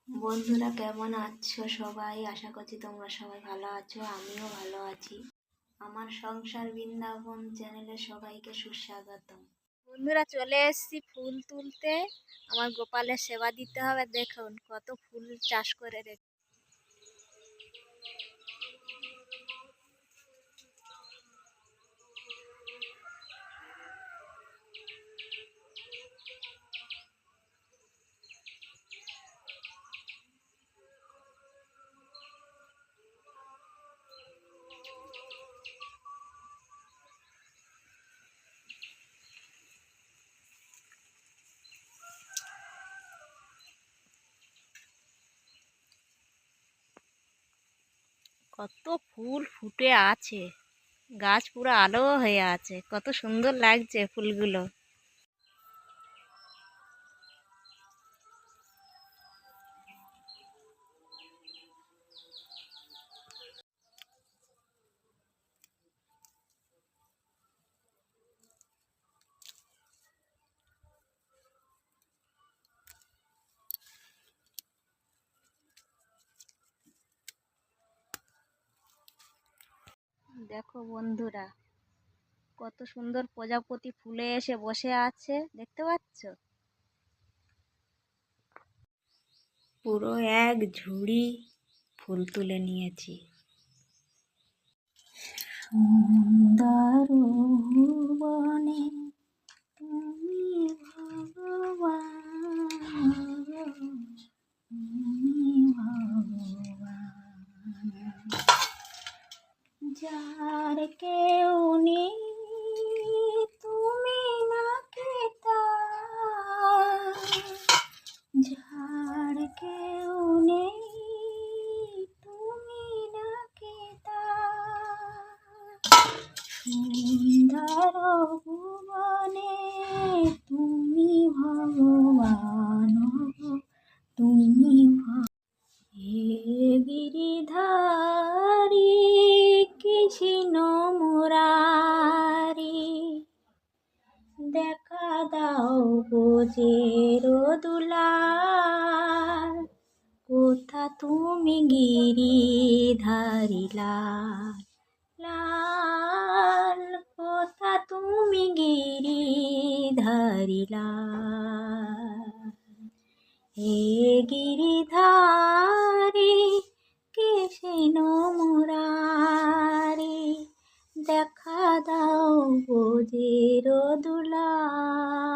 বন্ধুরা কেমন আছো সবাই? আশা করছি তোমরা সবাই ভালো আছো, আমিও ভালো আছি। আমার সংসার বৃন্দাবন চ্যানেলে সবাইকে সুস্বাগতম। বন্ধুরা চলে এসেছি ফুল তুলতে। আমার গোপালের সেবা দিতে হবে। দেখুন কত ফুল চাষ করে রেখে। কত ফুল ফুটে আছে, গাছ পুরো আলো হয়ে আছে, কত সুন্দর লাগছে ফুলগুলো। দেখো বন্ধুরা, কত সুন্দর প্রজাপতি ফুলে এসে বসে আছে, দেখতে পাচ্ছ? পুরো এক ঝুড়ি ফুল তুলে নিয়েছি। সুন্দর ভুবনে তুমি ভগবান, তুমি ভগবান, যার কেউ নেই তুমি নাকি তার, যার কেউ নেই তুমি নাকি তার, সুন্দর ভুবনে তুমি ভগবান, তুমি হে গিরিধারী কৃষ্ণ মুরারি, দেখা দাও বোঝের দুলাল, কোথা তুমি গিরিধারী লাল, লাল কোথা তুমি গিরিধারী লাল, হে গিরিধারী কৃষ্ণ মুরারি, দেখা দাও বোঝের দুলাল,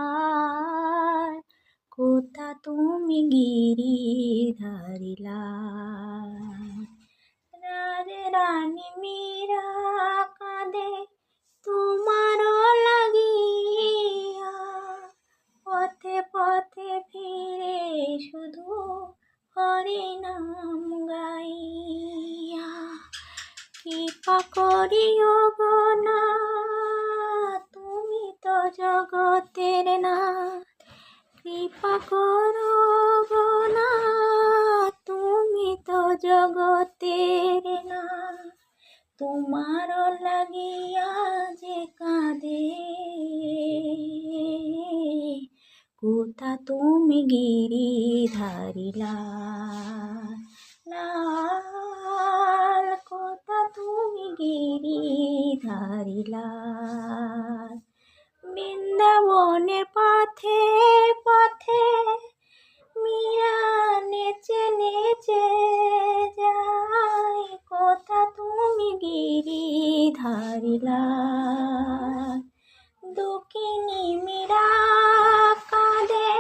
কোথা তুমি গিরিধারী লাল, রাজে রানী মীরা কাঁদে তোমার লাগিয়া, পথে পথে ফিরে শুধু হরি নাম গাইয়া, কৃপা করিও গো না তুমি তো জগতের নাথ, কৃপা করো গো না তুমি তো জগতের নাথ, তোমার লাগিয়া যে কাঁদে, কোথা তুমি গিরিধারী লাল, লাল কোথা তুমি গিরিধারী লাল, বৃন্দাবনের পথে পথে মীরা নেচে নেচে যায়, কোথা তুমি গিরিধারী লাল, দুঃখিনী মীরা কাঁদে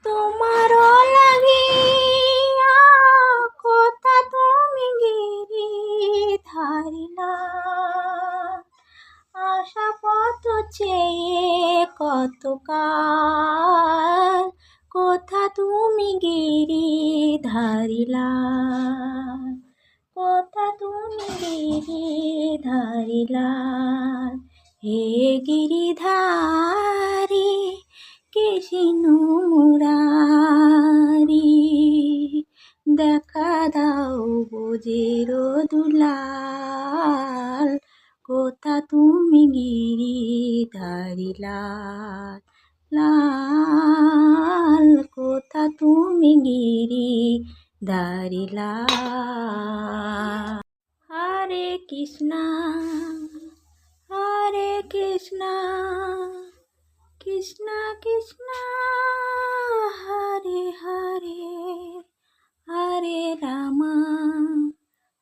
তোমার লাগিয়া, কোথা তুমি গিরিধারী লাল, আশা পথ চেয়ে কতকাল, কোথা তুমি গিরিধারী লাল, কোথা তুমি গিরিধারী লাল, হে গিরিধারী কৃষ্ণ মুরারি, দেখা দাও বোঝের দুলাল, কোথা তুমি গিরিধারী লাল, লাল কোথা তুমি গিরি দারিলা। হরে কৃষ্ণ হরে কৃষ্ণ কৃষ্ণ কৃষ্ণ হরে হরে হরে রাম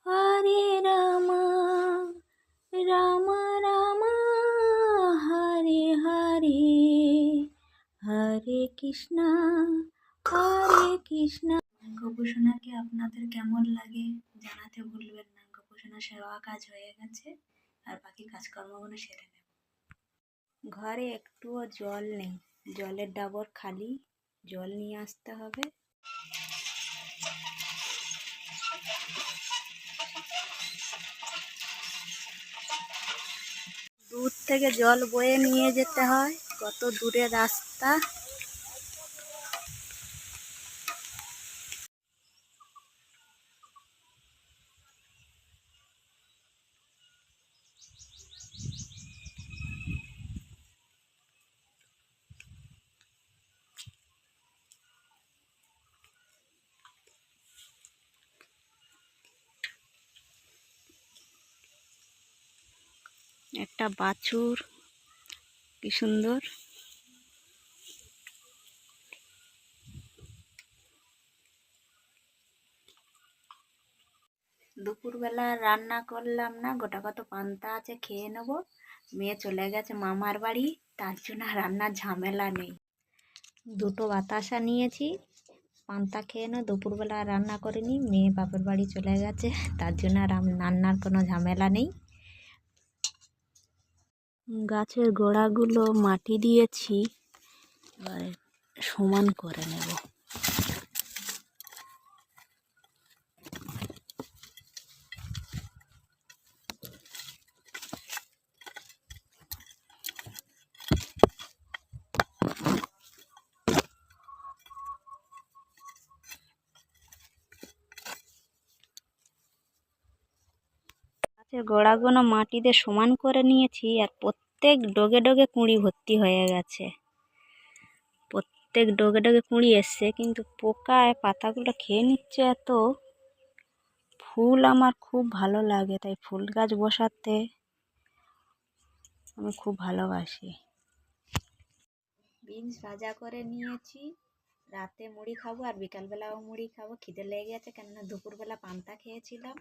হরে রাম রাম রাম হরে হরে হরে কৃষ্ণ হরে কৃষ্ণ। গোপুসোনাকে আপনাদের কেমন লাগে জানাতে ভুলবেন না। গোপুসোনার সেবা কাজ হয়ে গেছে, আর বাকি কাজকর্মগুলো সেরে নেব। ঘরে একটুও জল নেই, জলের ডাবর খালি, জল নিয়ে আসতে হবে। দূর থেকে জল বয়ে নিয়ে যেতে হয়, কত দূরের রাস্তা। একটা বাছুর, কি সুন্দর। দুপুরবেলা রান্না করলাম না, গোটা কত পান্তা আছে, খেয়ে নেব। মেয়ে চলে গেছে মামার বাড়ি, তার জন্য রান্নার ঝামেলা নেই। দুটো বাতাসা নিয়েছি, পান্তা খেয়ে না, দুপুরবেলা রান্না করিনি। মেয়ে বাপের বাড়ি চলে গেছে, তার জন্য রান্নার কোনো ঝামেলা নেই। গাছের গোড়াগুলো মাটি দিয়েছি, এবার সমান করে নেব। গাছের গোড়াগুলো মাটি দিয়ে সমান করে নিয়েছি, আর প্রত্যেক ডগে ডগে কুঁড়ি ভর্তি হয়ে গেছে। প্রত্যেক ডগে ডগে কুঁড়ি এসছে, কিন্তু পোকায় পাতাগুলো খেয়ে নিচ্ছে এত। ফুল আমার খুব ভালো লাগে, তাই ফুল গাছ বসাতে আমি খুব ভালোবাসি। বিনস ভাজা করে নিয়েছি, রাতে মুড়ি খাবো আর বিকালবেলাও মুড়ি খাবো। খিদে লেগে গেছে, কেননা দুপুরবেলা পান্তা খেয়েছিলাম।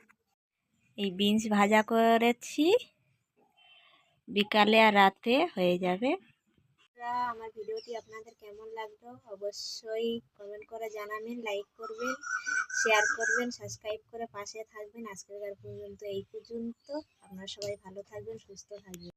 এই বিনস ভাজা করেছি, বিকালে আর রাতে হয়ে যাবে। আমার ভিডিওটি আপনাদের কেমন লাগলো অবশ্যই কমেন্ট করে জানাবেন, লাইক করবেন, শেয়ার করবেন, সাবস্ক্রাইব করে পাশে থাকবেন। আজকের পর্যন্ত এই পর্যন্ত। আপনারা সবাই ভালো থাকবেন, সুস্থ থাকবেন।